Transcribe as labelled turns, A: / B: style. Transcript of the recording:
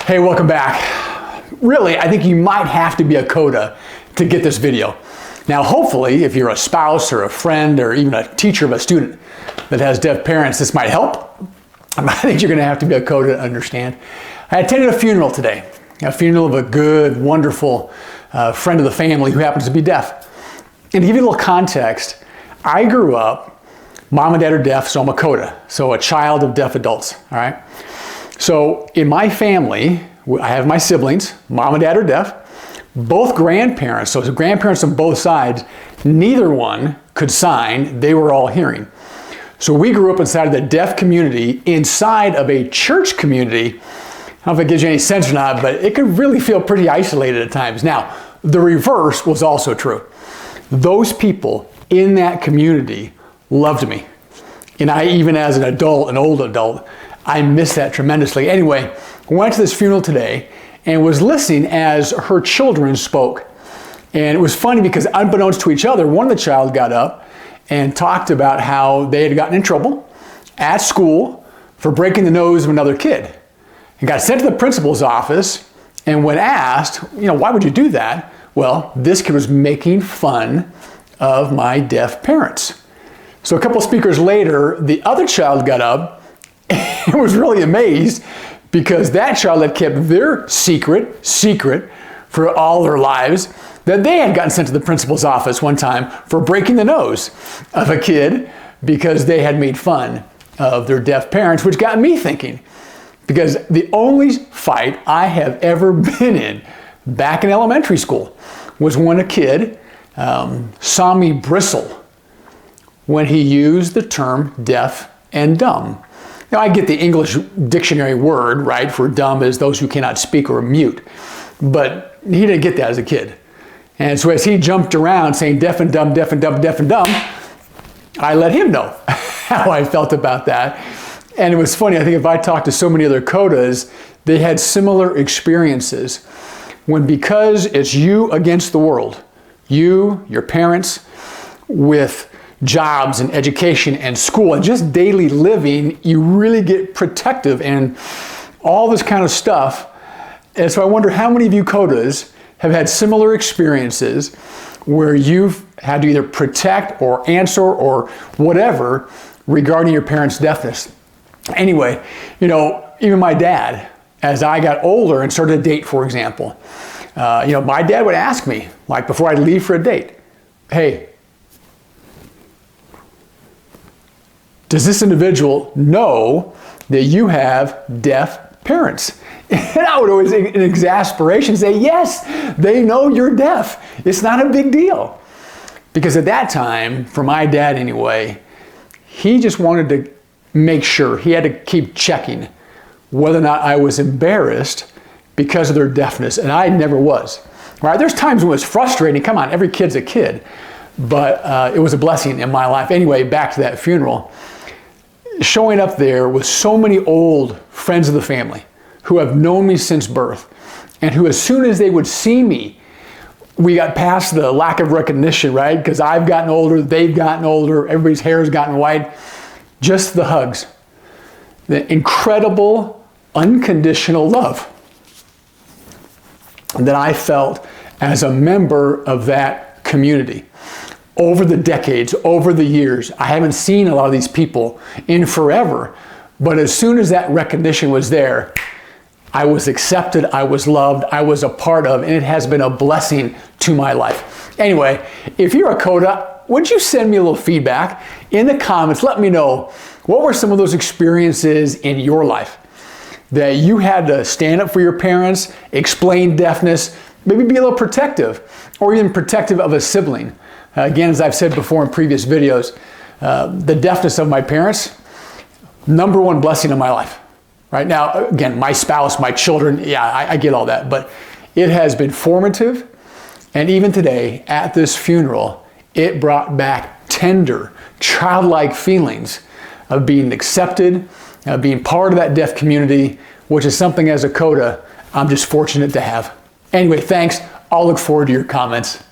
A: Hey, welcome back. Really, I think you might have to be a CODA to get this video. Now, hopefully, if you're a spouse or a friend or even a teacher of a student that has deaf parents, this might help. I think you're going to have to be a CODA to understand. I attended a funeral today, a funeral of a good, wonderful friend of the family who happens to be deaf. And to give you a little context, I grew up, mom and dad are deaf, so I'm a CODA, so a child of deaf adults, all right? So in my family, I have my siblings, mom and dad are deaf, both grandparents, so grandparents on both sides, neither one could sign, they were all hearing. So we grew up inside of the deaf community, inside of a church community. I don't know if it gives you any sense or not, but it could really feel pretty isolated at times. Now, the reverse was also true. Those people in that community loved me. And I, even as an adult, an old adult, I miss that tremendously. Anyway, I went to this funeral today and was listening as her children spoke. And it was funny because unbeknownst to each other, one of the child got up and talked about how they had gotten in trouble at school for breaking the nose of another kid. And got sent to the principal's office, and when asked, why would you do that? Well, this kid was making fun of my deaf parents. So a couple speakers later, the other child got up and was really amazed because that child had kept their secret for all their lives, that they had gotten sent to the principal's office one time for breaking the nose of a kid because they had made fun of their deaf parents, which got me thinking. Because the only fight I have ever been in back in elementary school was when a kid saw me bristle when he used the term deaf and dumb. Now, I get the English dictionary word, right, for dumb is those who cannot speak or mute. But he didn't get that as a kid. And so as he jumped around saying deaf and dumb, deaf and dumb, deaf and dumb, I let him know how I felt about that. And it was funny, I think if I talked to so many other CODAs, they had similar experiences when, because it's you against the world, you, your parents, with jobs and education and school and just daily living, you really get protective and all this kind of stuff. And so I wonder how many of you CODAs have had similar experiences where you've had to either protect or answer or whatever regarding your parents' deafness. Anyway, even my dad, as I got older and started to date, for example, my dad would ask me, like before I'd leave for a date, hey, does this individual know that you have deaf parents? And I would always, in exasperation, say, yes, they know you're deaf. It's not a big deal. Because at that time, for my dad anyway, he just wanted to make sure, he had to keep checking whether or not I was embarrassed because of their deafness, and I never was. Right? There's times when it was frustrating. Come on, every kid's a kid. But it was a blessing in my life. Anyway, back to that funeral. Showing up there with so many old friends of the family who have known me since birth, and who, as soon as they would see me, we got past the lack of recognition, right? Because I've gotten older, they've gotten older, everybody's hair has gotten white. Just the hugs, the incredible, unconditional love that I felt as a member of that community. Over the decades, over the years, I haven't seen a lot of these people in forever, but as soon as that recognition was there, I was accepted, I was loved, I was a part of, and it has been a blessing to my life. Anyway, if you're a CODA, would you send me a little feedback in the comments? Let me know, what were some of those experiences in your life that you had to stand up for your parents, explain deafness, maybe be a little protective, or even protective of a sibling. Again, as I've said before in previous videos, the deafness of my parents, number one blessing in my life. Right now, again, my spouse, my children, yeah, I get all that, but it has been formative. And even today, at this funeral, it brought back tender, childlike feelings of being accepted, being part of that deaf community, which is something as a CODA, I'm just fortunate to have. Anyway, thanks. I'll look forward to your comments.